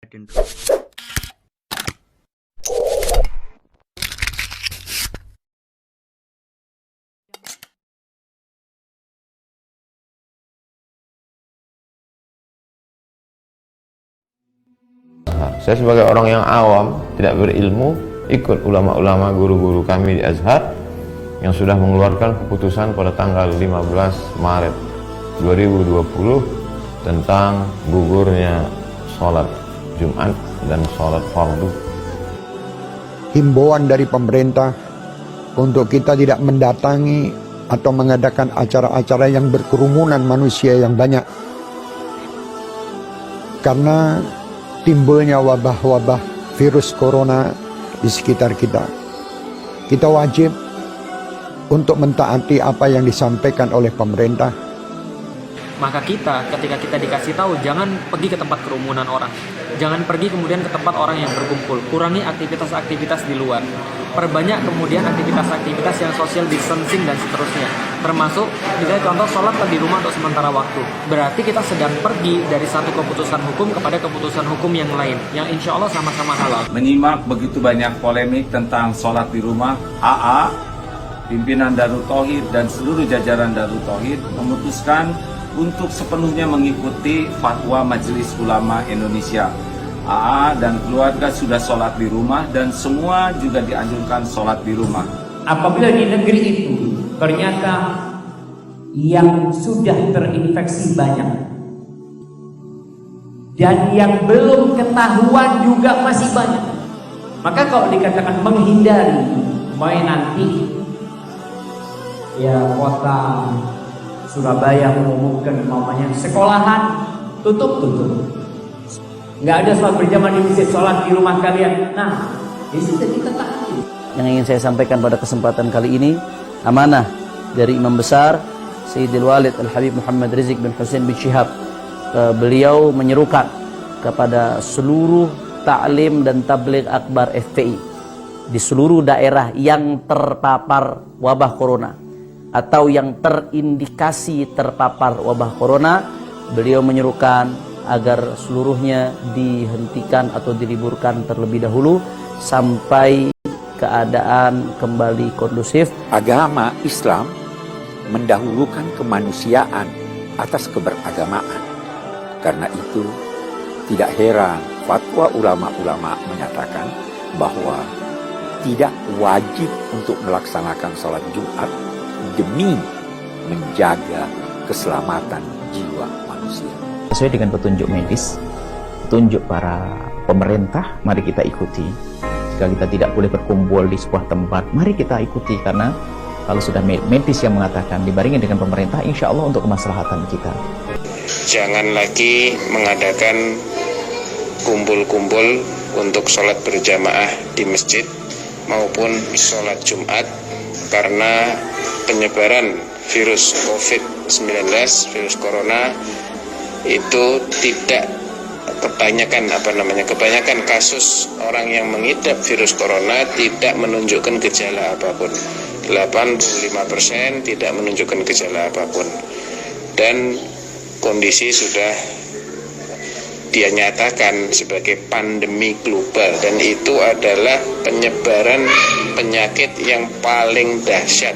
Saya sebagai orang yang awam, tidak berilmu, ikut ulama-ulama guru-guru kami di Azhar yang sudah mengeluarkan keputusan pada tanggal 15 Maret 2020 tentang gugurnya sholat Jumat dan sholat fardu. Himbauan dari pemerintah untuk kita tidak mendatangi atau mengadakan acara-acara yang berkerumunan manusia yang banyak, karena timbulnya wabah-wabah virus corona di sekitar kita. Kita wajib untuk mentaati apa yang disampaikan oleh pemerintah. Maka kita, ketika kita dikasih tahu jangan pergi ke tempat kerumunan orang, jangan pergi kemudian ke tempat orang yang berkumpul, kurangi aktivitas-aktivitas di luar, perbanyak kemudian aktivitas-aktivitas yang social distancing dan seterusnya, termasuk misalnya contoh sholat di rumah untuk sementara waktu. Berarti kita sedang pergi dari satu keputusan hukum kepada keputusan hukum yang lain, yang insya Allah sama-sama halal. Menyimak begitu banyak polemik tentang sholat di rumah, AA, pimpinan Darut Tauhid dan seluruh jajaran Darut Tauhid memutuskan untuk sepenuhnya mengikuti fatwa Majelis Ulama Indonesia. AA dan keluarga sudah sholat di rumah dan semua juga dianjurkan sholat di rumah. Apabila di negeri itu ternyata yang sudah terinfeksi banyak dan yang belum ketahuan juga masih banyak, maka kalau dikatakan menghindari, main nanti ya kota Surabaya mengumumkan namanya sekolahan tutup. Nggak ada sholat berjamaah di masjid, sholat di rumah kalian. Nah, di situ kita taati. Yang ingin saya sampaikan pada kesempatan kali ini, amanah dari Imam Besar Sayyidil Walid Al-Habib Muhammad Rizik bin Hussein bin Syihab. Beliau menyerukan kepada seluruh ta'lim dan tabligh akbar FPI di seluruh daerah yang terpapar wabah corona atau yang terindikasi terpapar wabah corona, beliau menyerukan agar seluruhnya dihentikan atau diliburkan terlebih dahulu sampai keadaan kembali kondusif. Agama Islam mendahulukan kemanusiaan atas keberagamaan. Karena itu tidak heran fatwa ulama-ulama menyatakan bahwa tidak wajib untuk melaksanakan sholat Jumat demi menjaga keselamatan jiwa manusia. Sesuai dengan petunjuk medis, petunjuk para pemerintah, mari kita ikuti. Jika kita tidak boleh berkumpul di sebuah tempat, mari kita ikuti, karena kalau sudah medis yang mengatakan dibarengi dengan pemerintah, insya Allah untuk kemaslahatan kita. Jangan lagi mengadakan kumpul-kumpul untuk sholat berjamaah di masjid maupun sholat Jumat, karena penyebaran virus COVID-19, virus corona itu tidak kebanyakan kasus orang yang mengidap virus corona tidak menunjukkan gejala apapun. 85% tidak menunjukkan gejala apapun. Dan kondisi sudah dia nyatakan sebagai pandemi global, dan itu adalah penyebaran penyakit yang paling dahsyat.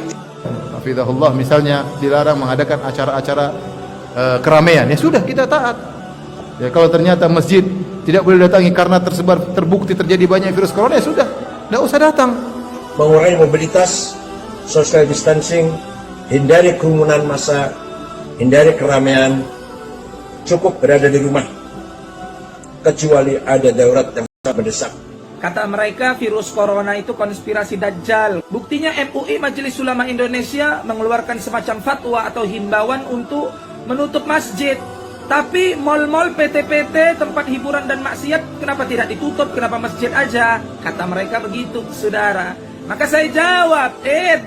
Hafizahullah, misalnya dilarang mengadakan acara-acara keramaian, ya sudah kita taat. Ya kalau ternyata masjid tidak boleh datangi karena terbukti terjadi banyak virus corona, ya sudah, tidak usah datang. Mengurangi mobilitas, social distancing, hindari kerumunan massa, hindari keramaian, cukup berada di rumah kecuali ada darurat yang mendesak. Kata mereka virus corona itu konspirasi Dajjal. Buktinya MUI Majelis Ulama Indonesia mengeluarkan semacam fatwa atau himbauan untuk menutup masjid. Tapi mal-mal, PT-PT, tempat hiburan dan maksiat kenapa tidak ditutup? Kenapa masjid aja? Kata mereka begitu, saudara. Maka saya jawab,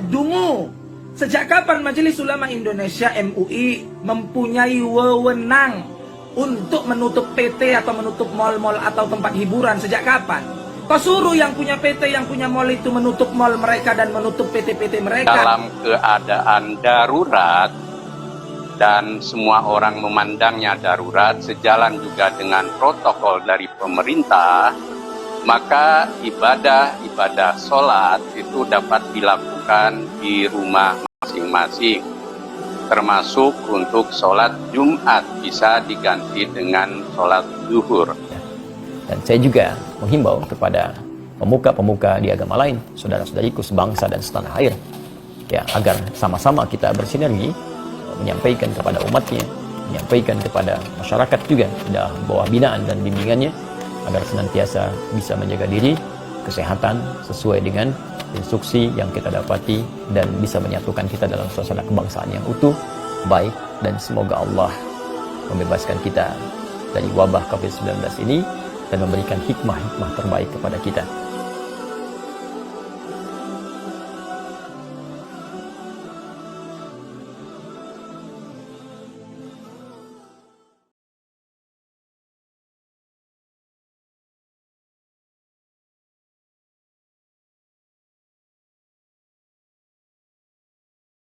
dungu. Sejak kapan Majelis Ulama Indonesia MUI mempunyai wewenang untuk menutup PT atau menutup mal-mal atau tempat hiburan? Sejak kapan? Kau suruh yang punya PT, yang punya mal itu menutup mal mereka dan menutup PT-PT mereka. Dalam keadaan darurat, dan semua orang memandangnya darurat, sejalan juga dengan protokol dari pemerintah, maka ibadah sholat itu dapat dilakukan di rumah masing-masing, termasuk untuk sholat Jumat bisa diganti dengan sholat zuhur. Dan saya juga menghimbau kepada pemuka-pemuka di agama lain, saudara-saudariku sebangsa dan setanah air, ya, agar sama-sama kita bersinergi menyampaikan kepada umatnya, menyampaikan kepada masyarakat juga di bawah binaan dan bimbingannya, agar senantiasa bisa menjaga diri, kesehatan sesuai dengan instruksi yang kita dapati, dan bisa menyatukan kita dalam suasana kebangsaan yang utuh, baik, dan semoga Allah membebaskan kita dari wabah COVID-19 ini dan memberikan hikmah-hikmah terbaik kepada kita.